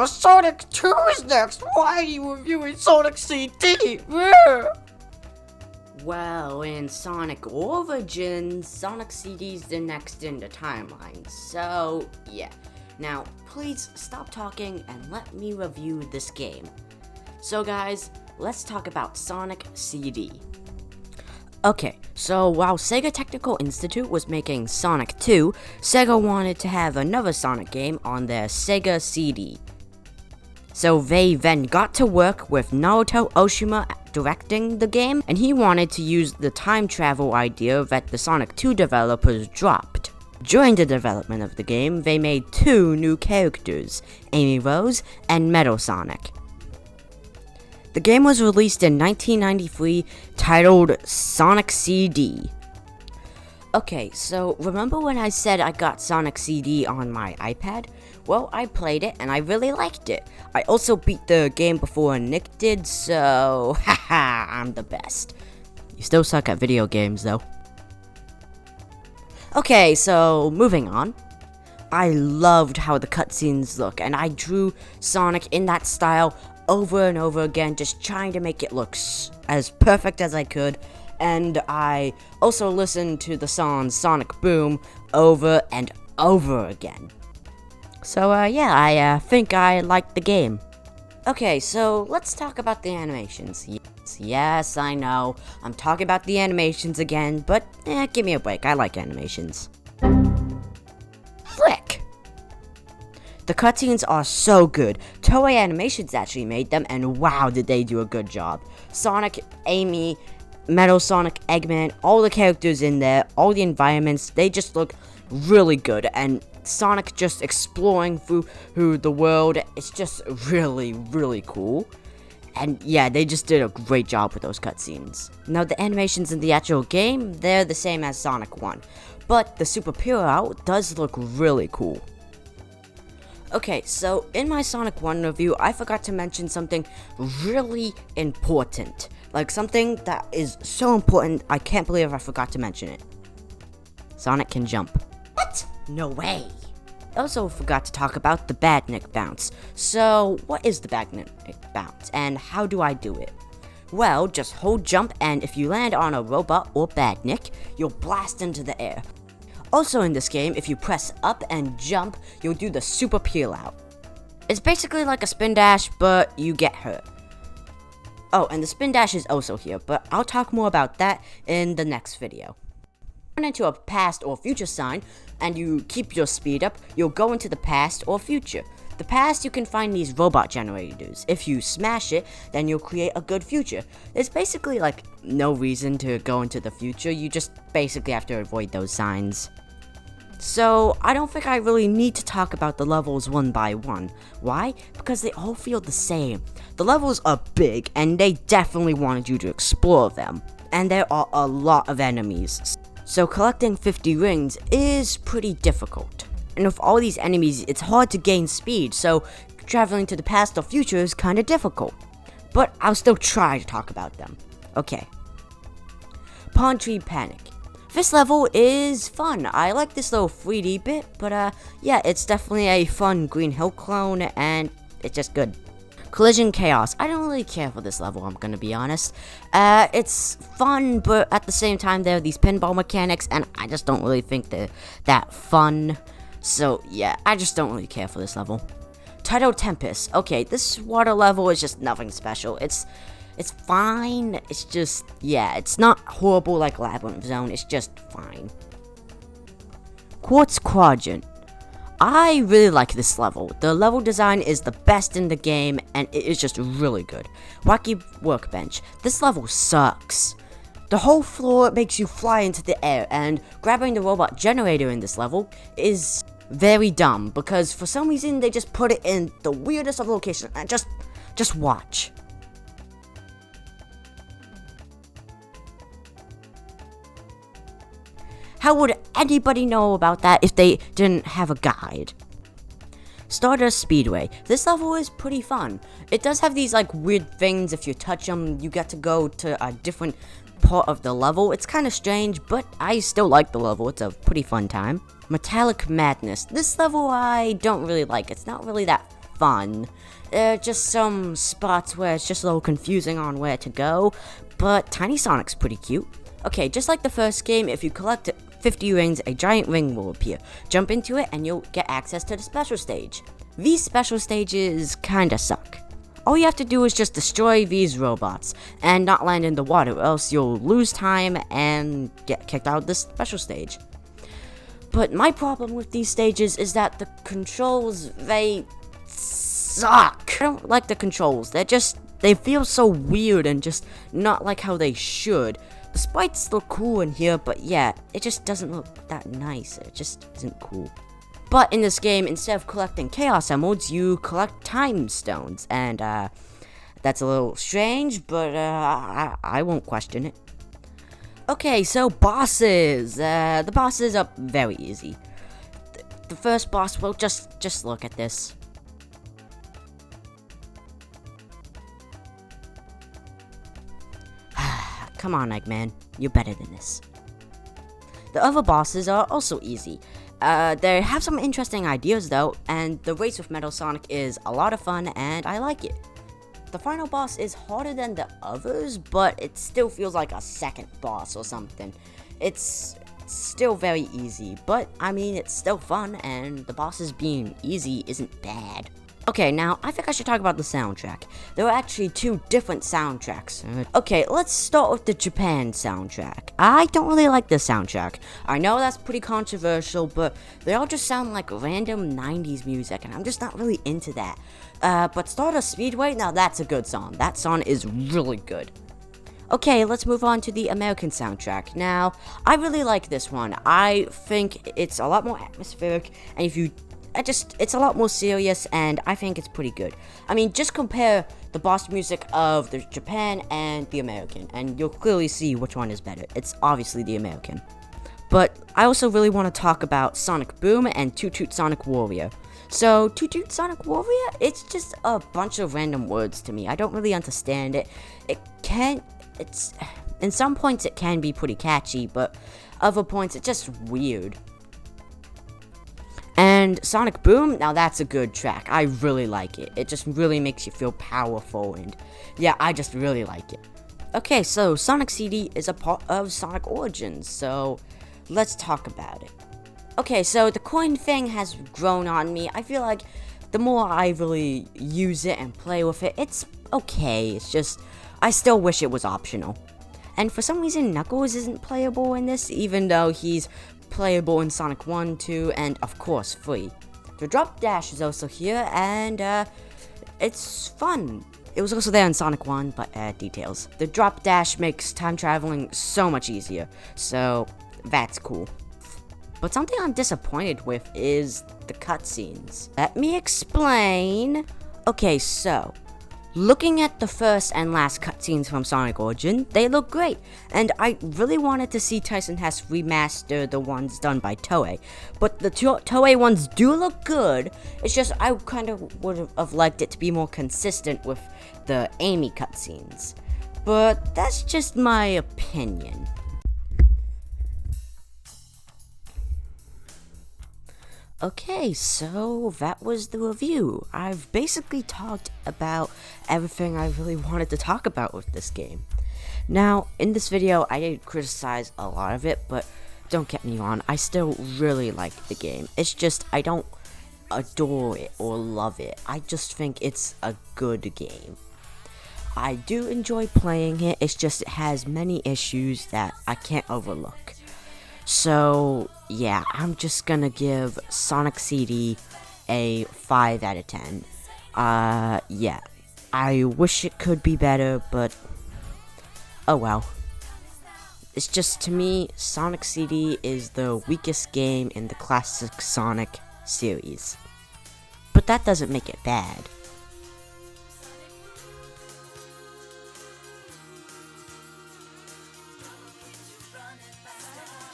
Sonic 2 is next! Why are you reviewing Sonic CD? Ugh. Well, in Sonic Origins, Sonic CD's the next in the timeline, so yeah. Now, please stop talking and let me review this game. So guys, let's talk about Sonic CD. Okay, so while Sega Technical Institute was making Sonic 2, Sega wanted to have another Sonic game on their Sega CD. So they then got to work with Naruto Oshima directing the game, and he wanted to use the time travel idea that the Sonic 2 developers dropped. During the development of the game, they made 2 new characters, Amy Rose and Metal Sonic. The game was released in 1993, titled Sonic CD. Okay, so remember when I said I got Sonic CD on my iPad? Well, I played it and I really liked it. I also beat the game before Nick did, so haha, I'm the best. You still suck at video games though. Okay, so moving on. I loved how the cutscenes look, and I drew Sonic in that style over and over again, just trying to make it look as perfect as I could. And I also listened to the song Sonic Boom over and over again. So yeah, I think I liked the game. Okay, so let's talk about the animations. Yes, I know, I'm talking about the animations again, but give me a break, I like animations. Frick! The cutscenes are so good. Toei Animations actually made them, and wow, did they do a good job. Sonic, Amy, Metal Sonic, Eggman, all the characters in there, all the environments, they just look really good, and Sonic just exploring through the world, it's just really, really cool. And yeah, they just did a great job with those cutscenes. Now, the animations in the actual game, they're the same as Sonic 1, but the Super Pure Out does look really cool. Okay, so in my Sonic 1 review, I forgot to mention something really important. Like something that is so important, I can't believe I forgot to mention it. Sonic can jump. What? No way. I also forgot to talk about the Badnik bounce. So, what is the Badnik bounce, and how do I do it? Well, just hold jump, and if you land on a robot or Badnik, you'll blast into the air. Also in this game, if you press up and jump, you'll do the Super Peel Out. It's basically like a spin dash, but you get hurt. Oh, and the spin dash is also here, but I'll talk more about that in the next video. Run into a past or future sign, and you keep your speed up, you'll go into the past or future. The past, you can find these robot generators. If you smash it, then you'll create a good future. There's basically like no reason to go into the future, you just basically have to avoid those signs. So, I don't think I really need to talk about the levels one by one. Why? Because they all feel the same. The levels are big, and they definitely wanted you to explore them. And there are a lot of enemies. So collecting 50 rings is pretty difficult. And with all these enemies, it's hard to gain speed, so traveling to the past or future is kinda difficult. But I'll still try to talk about them. Okay. Palm Tree Panic. This level is fun. I like this little 3D bit, but yeah, it's definitely a fun Green Hill clone, and it's just good. Collision Chaos. I don't really care for this level, I'm gonna be honest. It's fun, but at the same time, there are these pinball mechanics, and I just don't really think they're that fun. So yeah, I just don't really care for this level. Tidal Tempest. Okay, this water level is just nothing special. It's fine. It's just, yeah, it's not horrible like Labyrinth Zone. It's just fine. Quartz Quadrant. I really like this level. The level design is the best in the game, and it is just really good. Wacky Workbench. This level sucks. The whole floor makes you fly into the air, and grabbing the robot generator in this level is very dumb, because for some reason they just put it in the weirdest of locations, and just watch. How would anybody know about that if they didn't have a guide? Stardust Speedway. This level is pretty fun. It does have these like weird things. If you touch them, you get to go to a different part of the level. It's kind of strange, but I still like the level. It's a pretty fun time. Metallic Madness. This level I don't really like. It's not really that fun. There are just some spots where it's just a little confusing on where to go, but Tiny Sonic's pretty cute. Okay, just like the first game, if you collect 50 rings, a giant ring will appear. Jump into it and you'll get access to the special stage. These special stages kinda suck. All you have to do is just destroy these robots and not land in the water, or else you'll lose time and get kicked out of this special stage. But my problem with these stages is that the controls, they suck. I don't like the controls. They feel so weird and just not like how they should. The sprites look cool in here, but yeah, it just doesn't look that nice. It just isn't cool. But in this game, instead of collecting Chaos Emeralds, you collect Time Stones, and that's a little strange, but I won't question it. Okay, so bosses. The bosses are very easy. The first boss, well, just look at this. Come on, Eggman, you're better than this. The other bosses are also easy. They have some interesting ideas though, and the race with Metal Sonic is a lot of fun and I like it. The final boss is harder than the others, but it still feels like a second boss or something. It's still very easy, but I mean, it's still fun, and the bosses being easy isn't bad. Okay, now, I think I should talk about the soundtrack. There are actually two different soundtracks. Okay, let's start with the Japan soundtrack. I don't really like this soundtrack. I know that's pretty controversial, but they all just sound like random 90s music, and I'm just not really into that. But Stardust Speedway, now that's a good song. That song is really good. Okay, let's move on to the American soundtrack. Now, I really like this one. I think it's a lot more atmospheric, and it's a lot more serious, and I think it's pretty good. I mean, just compare the boss music of the Japan and the American, and you'll clearly see which one is better. It's obviously the American. But I also really want to talk about Sonic Boom and Toot Toot Sonic Warrior. So, Toot Toot Sonic Warrior, it's just a bunch of random words to me. I don't really understand it. In some points it can be pretty catchy, but other points it's just weird. And Sonic Boom, now that's a good track. I really like it. It just really makes you feel powerful, and yeah, I just really like it. Okay, so Sonic CD is a part of Sonic Origins, so let's talk about it. Okay, so the coin thing has grown on me. I feel like the more I really use it and play with it, it's okay. It's just, I still wish it was optional. And for some reason, Knuckles isn't playable in this, even though he's playable in Sonic 1, 2, and of course 3. The drop dash is also here, and it's fun. It was also there in Sonic 1, but details. The drop dash makes time traveling so much easier, so that's cool. But something I'm disappointed with is the cutscenes. Let me explain. Okay, so looking at the first and last cutscenes from Sonic Origin, they look great, and I really wanted to see Tyson Hesse remaster the ones done by Toei. But the Toei ones do look good, it's just I kind of would have liked it to be more consistent with the Amy cutscenes. But that's just my opinion. Okay, so that was the review. I've basically talked about everything I really wanted to talk about with this game. Now, in this video, I did criticize a lot of it, but don't get me wrong, I still really like the game. It's just, I don't adore it or love it. I just think it's a good game. I do enjoy playing it, it's just it has many issues that I can't overlook. So, yeah, I'm just gonna give Sonic CD a 5 out of 10. Yeah, I wish it could be better, but oh well. It's just, to me, Sonic CD is the weakest game in the classic Sonic series. But that doesn't make it bad.